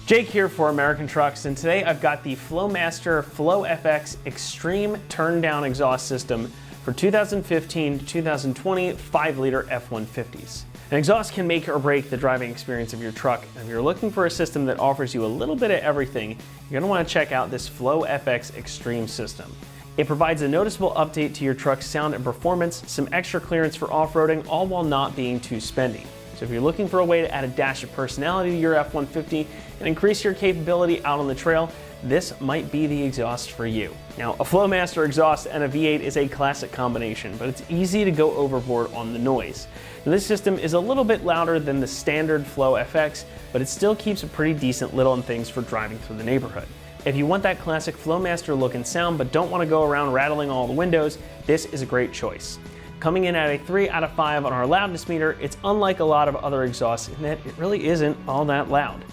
Jake here for American Trucks, and today I've got the Flowmaster FlowFX Extreme Turn Down Exhaust System for 2015 to 2020 5-liter F-150s. An exhaust can make or break the driving experience of your truck, and if you're looking for a system that offers you a little bit of everything, you're going to want to check out this FlowFX Extreme system. It provides a noticeable update to your truck's sound and performance, some extra clearance for off-roading, all while not being too spendy. So if you're looking for a way to add a dash of personality to your F-150 and increase your capability out on the trail, this might be the exhaust for you. Now, a Flowmaster exhaust and a V8 is a classic combination, but it's easy to go overboard on the noise. Now, this system is a little bit louder than the standard FlowFX, but it still keeps a pretty decent lid on things for driving through the neighborhood. If you want that classic Flowmaster look and sound, but don't want to go around rattling all the windows, this is a great choice. Coming in at a 3 out of 5 on our loudness meter, it's unlike a lot of other exhausts in that it really isn't all that loud.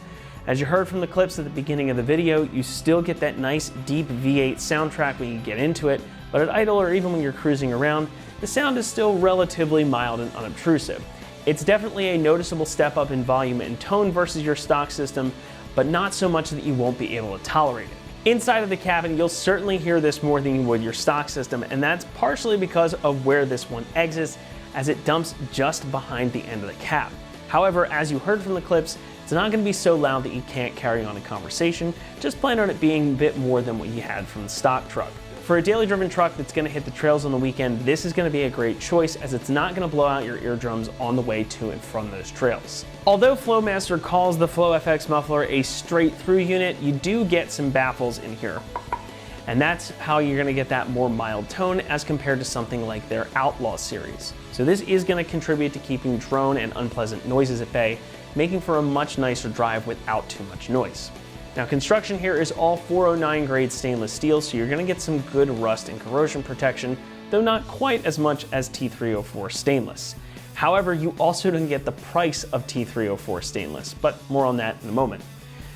As you heard from the clips at the beginning of the video, you still get that nice deep V8 soundtrack when you get into it, but at idle or even when you're cruising around, the sound is still relatively mild and unobtrusive. It's definitely a noticeable step up in volume and tone versus your stock system, but not so much that you won't be able to tolerate it. Inside of the cabin, you'll certainly hear this more than you would your stock system, and that's partially because of where this one exits, as it dumps just behind the end of the cab. However, as you heard from the clips, it's not going to be so loud that you can't carry on a conversation. Just plan on it being a bit more than what you had from the stock truck. For a daily driven truck that's going to hit the trails on the weekend, this is going to be a great choice, as it's not going to blow out your eardrums on the way to and from those trails. Although Flowmaster calls the FlowFX muffler a straight through unit, you do get some baffles in here. And that's how you're going to get that more mild tone as compared to something like their Outlaw series. So this is going to contribute to keeping drone and unpleasant noises at bay, making for a much nicer drive without too much noise. Now, construction here is all 409 grade stainless steel, so you're going to get some good rust and corrosion protection, though not quite as much as T304 stainless. However, you also don't get the price of T304 stainless, but more on that in a moment.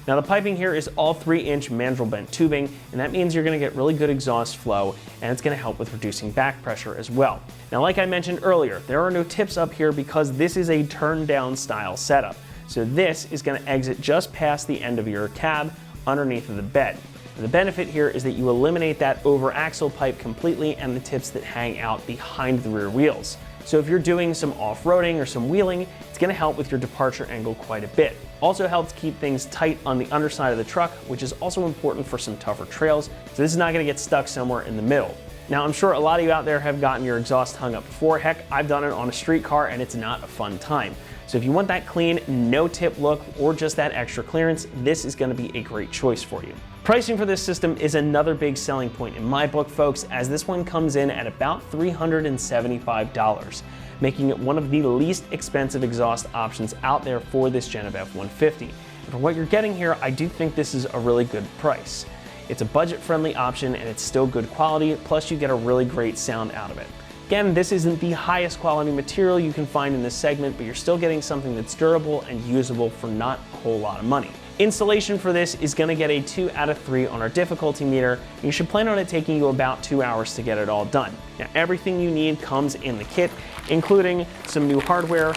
Now, the piping here is all 3-inch mandrel bent tubing, and that means you're going to get really good exhaust flow, and it's going to help with reducing back pressure as well. Now, like I mentioned earlier, there are no tips up here because this is a turn down style setup. So this is going to exit just past the end of your cab underneath of the bed. And the benefit here is that you eliminate that over axle pipe completely and the tips that hang out behind the rear wheels. So if you're doing some off-roading or some wheeling, it's going to help with your departure angle quite a bit. Also helps keep things tight on the underside of the truck, which is also important for some tougher trails, so this is not going to get stuck somewhere in the middle. Now, I'm sure a lot of you out there have gotten your exhaust hung up before. Heck, I've done it on a street car and it's not a fun time. So if you want that clean, no tip look, or just that extra clearance, this is going to be a great choice for you. Pricing for this system is another big selling point in my book, folks, as this one comes in at about $375, making it one of the least expensive exhaust options out there for this gen of F-150. And for what you're getting here, I do think this is a really good price. It's a budget-friendly option and it's still good quality, plus you get a really great sound out of it. Again, this isn't the highest quality material you can find in this segment, but you're still getting something that's durable and usable for not a whole lot of money. Installation for this is going to get a 2 out of 3 on our difficulty meter. You should plan on it taking you about 2 hours to get it all done. Now, everything you need comes in the kit, including some new hardware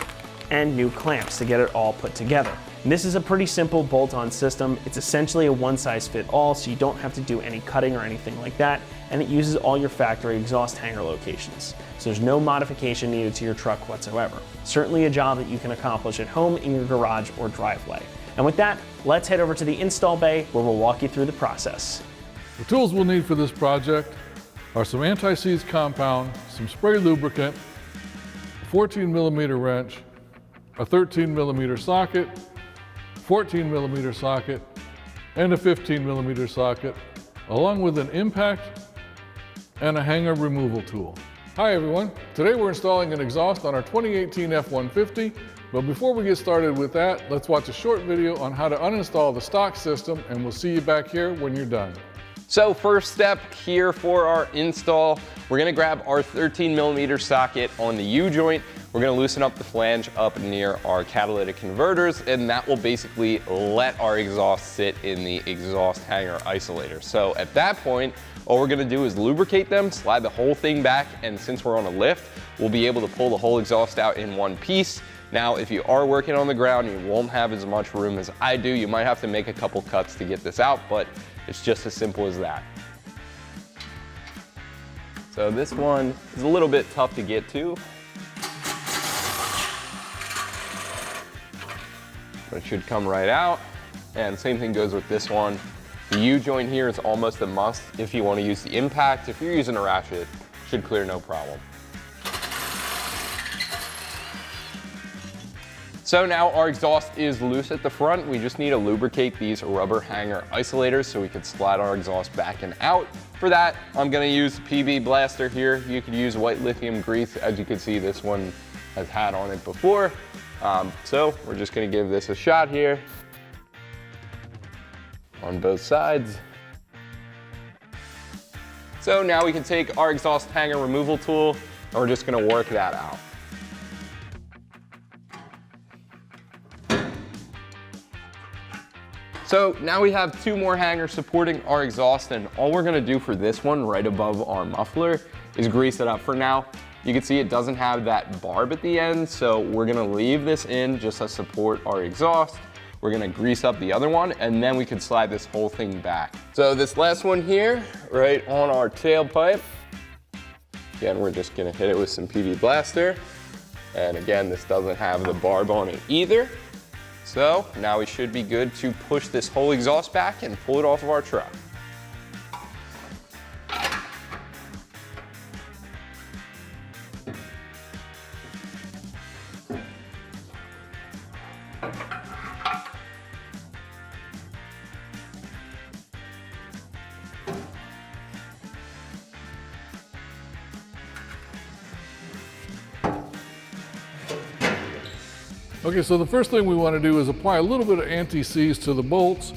and new clamps to get it all put together. And this is a pretty simple bolt-on system. It's essentially a one-size-fits-all, so you don't have to do any cutting or anything like that, and it uses all your factory exhaust hanger locations. So there's no modification needed to your truck whatsoever. Certainly a job that you can accomplish at home, in your garage, or driveway. And with that, let's head over to the install bay where we'll walk you through the process. The tools we'll need for this project are some anti-seize compound, some spray lubricant, a 14mm wrench, a 13mm socket, 14mm socket, and a 15mm socket, along with an impact and a hanger removal tool. Hi everyone, today we're installing an exhaust on our 2018 F-150, but before we get started with that, let's watch a short video on how to uninstall the stock system, and we'll see you back here when you're done. So first step here for our install, we're gonna grab our 13mm socket on the U-joint. We're gonna loosen up the flange up near our catalytic converters, and that will basically let our exhaust sit in the exhaust hanger isolator. So at that point, all we're gonna do is lubricate them, slide the whole thing back, and since we're on a lift, we'll be able to pull the whole exhaust out in one piece. Now, if you are working on the ground, you won't have as much room as I do. You might have to make a couple cuts to get this out, but it's just as simple as that. So this one is a little bit tough to get to, but it should come right out. And same thing goes with this one. The U-joint here is almost a must if you want to use the impact. If you're using a ratchet, it should clear no problem. So now our exhaust is loose at the front. We just need to lubricate these rubber hanger isolators so we can slide our exhaust back and out. For that, I'm gonna use PB Blaster here. You could use white lithium grease. As you can see, this one has had on it before. So we're just gonna give this a shot here on both sides. So now we can take our exhaust hanger removal tool and we're just gonna work that out. So now we have two more hangers supporting our exhaust, and all we're gonna do for this one right above our muffler is grease it up. For now, you can see it doesn't have that barb at the end, so we're gonna leave this in just to support our exhaust. We're gonna grease up the other one, and then we can slide this whole thing back. So this last one here, right on our tailpipe, again, we're just gonna hit it with some PB Blaster. And again, this doesn't have the barb on it either. So now we should be good to push this whole exhaust back and pull it off of our truck. Okay, so the first thing we want to do is apply a little bit of anti-seize to the bolts,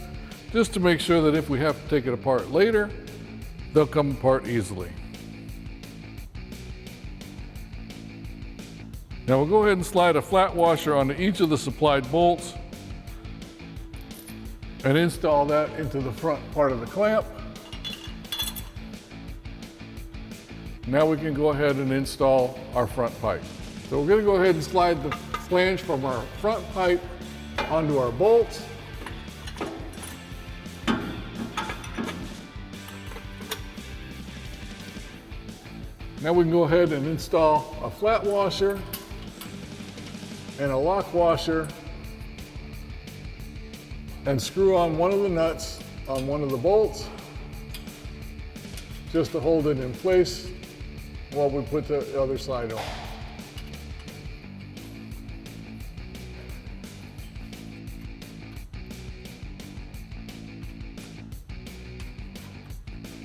just to make sure that if we have to take it apart later, they'll come apart easily. Now we'll go ahead and slide a flat washer onto each of the supplied bolts and install that into the front part of the clamp. Now we can go ahead and install our front pipe. So we're going to go ahead and slide the flange from our front pipe onto our bolts. Now we can go ahead and install a flat washer and a lock washer and screw on one of the nuts on one of the bolts just to hold it in place while we put the other side on.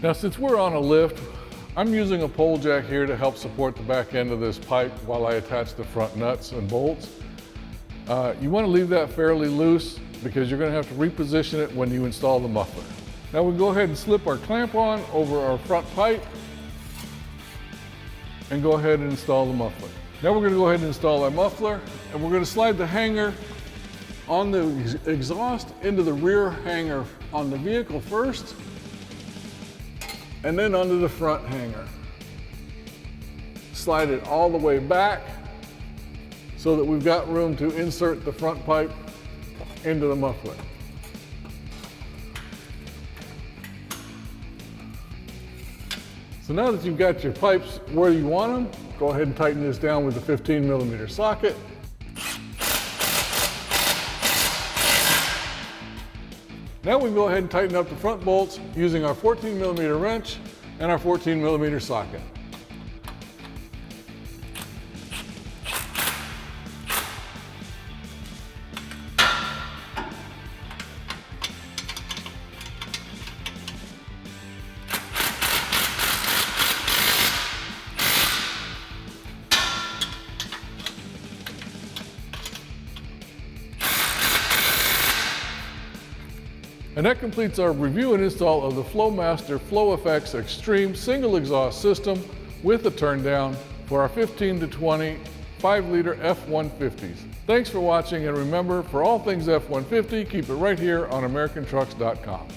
Now, since we're on a lift, I'm using a pole jack here to help support the back end of this pipe while I attach the front nuts and bolts. You want to leave that fairly loose because you're going to have to reposition it when you install the muffler. Now we go ahead and slip our clamp on over our front pipe and go ahead and install the muffler. Now we're going to go ahead and install our muffler, and we're going to slide the hanger on the exhaust into the rear hanger on the vehicle first, and then onto the front hanger. Slide it all the way back so that we've got room to insert the front pipe into the muffler. So now that you've got your pipes where you want them, go ahead and tighten this down with a 15mm socket. Now we can go ahead and tighten up the front bolts using our 14mm wrench and our 14mm socket. And that completes our review and install of the Flowmaster FlowFX Extreme single exhaust system with a turn down for our 15 to 20 5-liter F-150s. Thanks for watching, and remember, for all things F-150, keep it right here on AmericanTrucks.com.